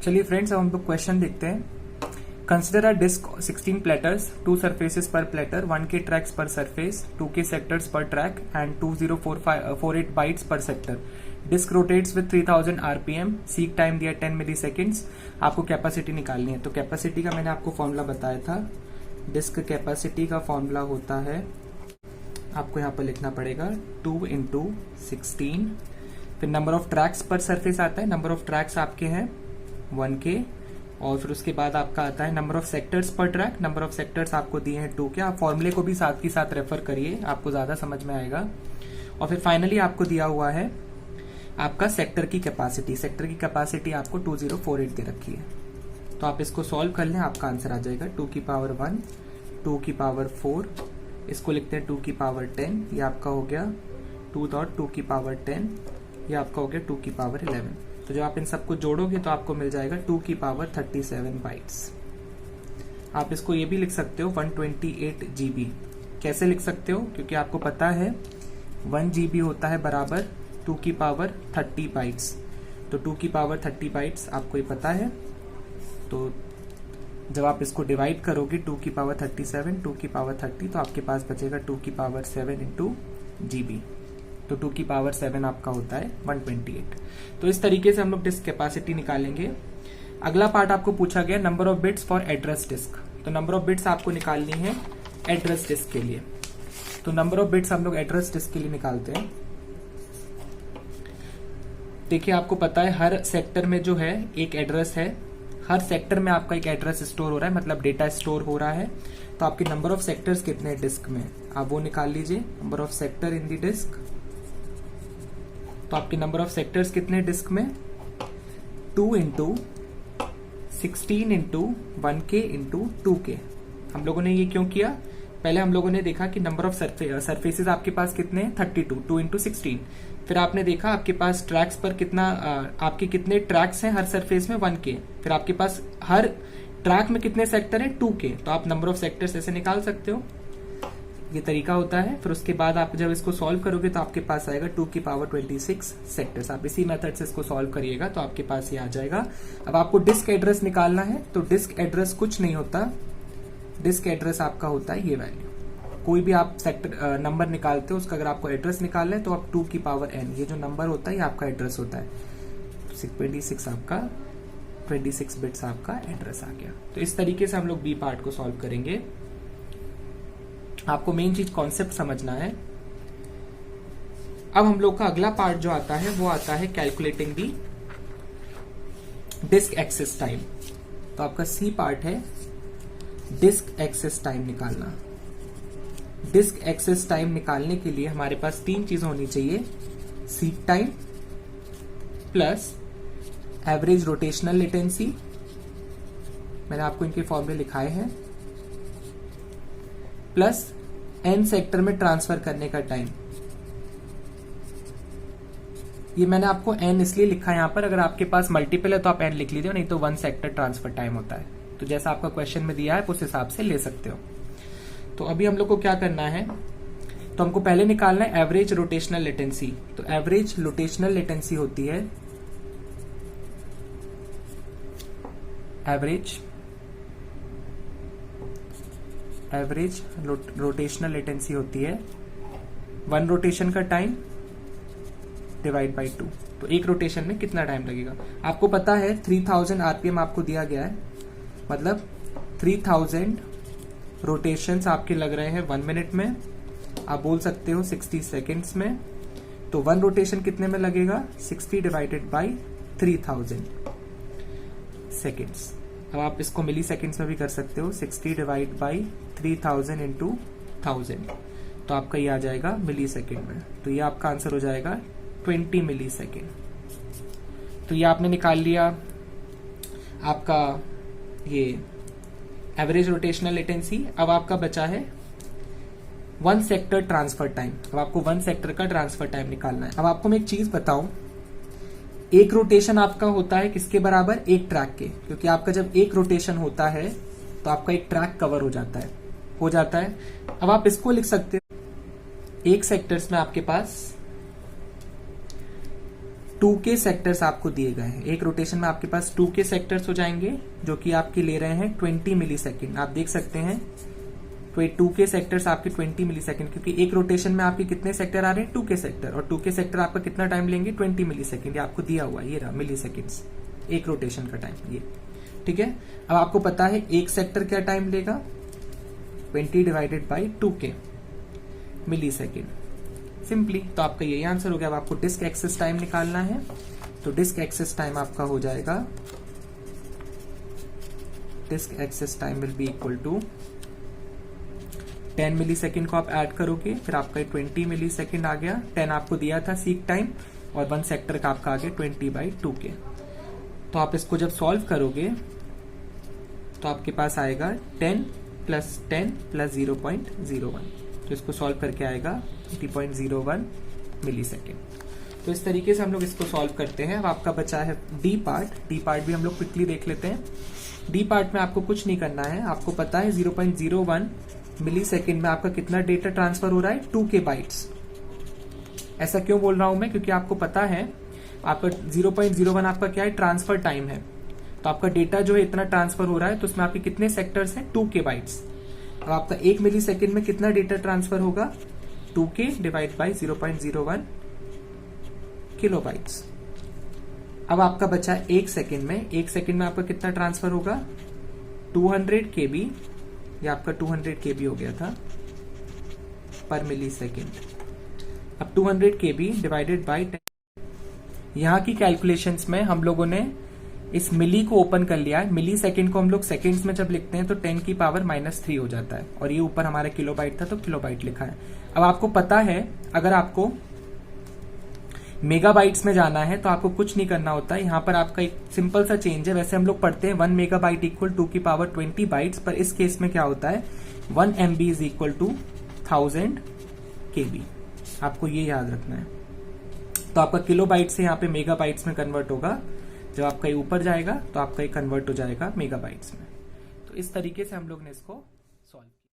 चलिए फ्रेंड्स, अब हम लोग क्वेश्चन देखते हैं। Consider a disk 16 platters, 2 surfaces per platter, 1K tracks per surface, 2K sectors per track and 2048 bytes per sector. Disk rotates with 3000 RPM, seek time दिया 10 मिलीसेकेंड्स। आपको capacity निकालनी है। तो कैपेसिटी का मैंने आपको फॉर्मूला बताया था। डिस्क कैपेसिटी का फॉर्मूला होता है, आपको यहाँ पर लिखना पड़ेगा 2 × 16। फिर नंबर ऑफ ट्रैक्स पर सरफेस आता है। नंबर ऑफ ट्रैक्स आपके हैं 1K। और फिर उसके बाद आपका आता है नंबर ऑफ सेक्टर्स पर ट्रैक। नंबर ऑफ सेक्टर्स आपको दिए हैं 2K। आप फॉर्मूले को भी साथ ही साथ रेफर करिए, आपको ज्यादा समझ में आएगा। और फिर फाइनली आपको दिया हुआ है आपका सेक्टर की कैपेसिटी। सेक्टर की कैपेसिटी आपको 2048 दे रखी है। तो आप इसको सॉल्व कर लें, आपका आंसर आ जाएगा 2 की पावर 1, 2 की पावर 4, इसको लिखते हैं 2 की पावर 10, ये आपका हो गया 2 की पावर 10, ये आपका हो गया 2 की पावर 11। तो जब आप इन सबको जोड़ोगे तो आपको मिल जाएगा 2 की पावर 37 बाइट्स। आप इसको ये भी लिख सकते हो 128 GB। कैसे लिख सकते हो? क्योंकि आपको पता है 1 GB होता है बराबर 2 की पावर 30 बाइट्स। तो 2 की पावर 30 बाइट्स आपको ये पता है। तो जब आप इसको डिवाइड करोगे 2 की पावर 37, 2 की पावर 30, तो आपके पास बचेगा 2 की पावर 7 × GB। तो 2 की पावर 7 आपका होता है 128। तो इस तरीके से हम लोग डिस्क कैपेसिटी निकालेंगे। अगला पार्ट आपको पूछा गया number of bits for address disk. तो नंबर ऑफ बिट्स आपको निकालनी है एड्रेस डिस्क के लिए। तो नंबर ऑफ बिट्स हम लोग एड्रेस डिस्क के लिए निकालते हैं। देखिए, आपको पता है हर सेक्टर में जो है एक एड्रेस है। हर सेक्टर में आपका एक एड्रेस स्टोर हो रहा है, मतलब डेटा स्टोर हो रहा है। तो आपके नंबर ऑफ सेक्टर्स कितने हैं डिस्क में, आप वो निकाल लीजिए। Number of sector in the disk. तो आपके नंबर ऑफ सेक्टर्स कितने डिस्क में? 2 × 16 × 1K × 2K। हम लोगों ने ये क्यों किया? पहले हम लोगों ने देखा कि नंबर ऑफ सरफेसेस आपके पास कितने हैं 32, 2 × 16। फिर आपने देखा आपके पास ट्रैक्स पर कितना, आपके कितने ट्रैक्स हैं हर सरफेस में 1K। फिर आपके पास हर ट्रैक में कितने सेक्टर हैं 2K। तो आप नंबर ऑफ सेक्टर्स ऐसे निकाल सकते हो, ये तरीका होता है। फिर उसके बाद आप जब इसको सॉल्व करोगे तो आपके पास आएगा 2 की पावर 26 सेक्टर्स। आप इसी मेथड से इसको सॉल्व करिएगा तो आपके पास ये आ जाएगा। अब आपको डिस्क एड्रेस निकालना है। तो डिस्क एड्रेस कुछ नहीं होता, डिस्क एड्रेस आपका होता है ये वैल्यू। कोई भी आप सेक्टर नंबर निकालते हो, उसका अगर आपको एड्रेस निकालना है तो आप 2 की पावर n, ये जो नंबर होता है ये आपका एड्रेस होता है। 26 आपका 26 बिट्स आपका एड्रेस आ गया। तो इस तरीके से हम लोग बी पार्ट को सॉल्व करेंगे। आपको मेन चीज कॉन्सेप्ट समझना है। अब हम लोग का अगला पार्ट जो आता है वो आता है calculating the disk access time. तो आपका सी पार्ट है डिस्क एक्सेस टाइम निकालना। डिस्क एक्सेस टाइम निकालने के लिए हमारे पास 3 चीज होनी चाहिए, seek time plus average rotational latency, मैंने आपको इनके फॉर्मूले लिखाए हैं, प्लस एन सेक्टर में ट्रांसफर करने का टाइम। ये मैंने आपको एन इसलिए लिखा है यहां पर, अगर आपके पास मल्टीपल है तो आप एन लिख लीजिए, नहीं तो 1 सेक्टर ट्रांसफर टाइम होता है। तो जैसा आपका क्वेश्चन में दिया है उस हिसाब से ले सकते हो। तो अभी हम लोग को क्या करना है, तो हमको पहले निकालना है एवरेज रोटेशनल लेटेंसी। तो एवरेज रोटेशनल लेटेंसी होती है, एवरेज रोटेशनल लेटेंसी होती है 1 रोटेशन का टाइम डिवाइड बाई 2। तो एक रोटेशन में कितना टाइम लगेगा आपको पता है। 3000 RPM आपको दिया गया है, मतलब 3000 रोटेशंस आपके लग रहे हैं 1 मिनट में। आप बोल सकते हो 60 सेकेंड्स में। तो 1 रोटेशन कितने में लगेगा? 60 डिवाइडेड बाई 3000 सेकेंड्स। अब आप इसको मिली सेकेंड्स में भी कर सकते हो, 60 डिवाइड बाई 3000 × 1000। तो आपका ये आ जाएगा मिली सेकेंड में। तो ये आपका आंसर हो जाएगा 20 मिली सेकेंड। तो ये आपने निकाल लिया आपका ये एवरेज रोटेशनल लेटेंसी। अब आपका बचा है 1 सेक्टर ट्रांसफर टाइम। अब आपको 1 सेक्टर का ट्रांसफर टाइम निकालना है। अब आपको मैं एक चीज बताऊं, एक रोटेशन आपका होता है किसके बराबर? एक ट्रैक के। क्योंकि आपका जब एक रोटेशन होता है तो आपका एक ट्रैक कवर हो जाता है। अब आप इसको लिख सकते हो, एक सेक्टर्स में आपके पास 2K सेक्टर्स आपको दिए गए हैं। एक रोटेशन में आपके पास 2K सेक्टर्स हो जाएंगे जो कि आपके ले रहे हैं 20 मिली सेकेंड। आप देख सकते हैं 2K सेक्टर्स आपके 20 मिली सेकेंड, क्योंकि एक रोटेशन में आपके कितने सेक्टर आ रहे हैं 2K सेक्टर, और 2K सेक्टर आपका कितना टाइम लेंगे 20 मिली सेकेंड। ये आपको दिया हुआ है, ये रहा मिली सेकेंड्स एक रोटेशन का टाइम ये, ठीक है। अब आपको पता है एक सेक्टर क्या टाइम लेगा 20 divided by 2K millisecond, simply. तो आपका यही आंसर हो गया। अब आपको डिस्क एक्सेस टाइम निकालना है, तो डिस्क एक्सेस टाइम आपका हो जाएगा, disk access time will be equal to 10 millisecond को आप ऐड करोगे, फिर आपका 20 मिली सेकेंड आ गया। 10 आपको दिया था सीक टाइम, और 1 सेक्टर का आपका आ गया 20 बाई 2K। तो आप इसको जब सॉल्व करोगे तो आपके पास आएगा 10 प्लस 10 प्लस 0.01, तो इसको सॉल्व करके आएगा 80.01 मिली सेकेंड। तो इस तरीके से हम लोग इसको सॉल्व करते हैं। अब आपका बचा है डी पार्ट। डी पार्ट भी हम लोग क्विकली देख लेते हैं। डी पार्ट में आपको कुछ नहीं करना है। आपको पता है 0.01 मिली सेकेंड में आपका कितना डेटा ट्रांसफर हो रहा है 2K बाइट्स। ऐसा क्यों बोल रहा हूं मैं, क्योंकि आपको पता है आपका 0.01 आपका क्या है ट्रांसफर टाइम है। तो आपका डेटा जो है इतना ट्रांसफर हो रहा है, तो उसमें आपके कितने सेक्टर्स हैं 2K बाइट्स। अब आपका 1 मिली सेकेंड में कितना डेटा ट्रांसफर होगा 2K divide by 0.01 kilo bytes. अब आपका बचा है 1 सेकेंड में। 1 सेकेंड में आपका कितना ट्रांसफर होगा 200 KB, या आपका 200 KB हो गया था पर मिली सेकेंड। अब 200 KB डिवाइडेड बाई 10। यहां की कैलकुलेशंस में हम लोगों ने इस मिली को ओपन कर लिया है। मिली सेकेंड को हम लोग सेकेंड्स में जब लिखते हैं तो 10 की पावर -3 हो जाता है, और ये ऊपर हमारा किलोबाइट था तो किलोबाइट लिखा है। अब आपको पता है अगर आपको मेगाबाइट्स में जाना है तो आपको कुछ नहीं करना होता है। यहां पर आपका एक सिंपल सा चेंज है। वैसे हम लोग पढ़ते हैं 1 मेगाबाइट इक्वल 2 की पावर 20 बाइट्स, पर इस केस में क्या होता है 1 MB is equal to 1000 KB। आपको ये याद रखना है। तो आपका किलोबाइट से यहाँ पे मेगाबाइट्स में कन्वर्ट होगा। जब आपका ये ऊपर जाएगा तो आपका ये कन्वर्ट हो जाएगा मेगाबाइट्स में। तो इस तरीके से हम लोग ने इसको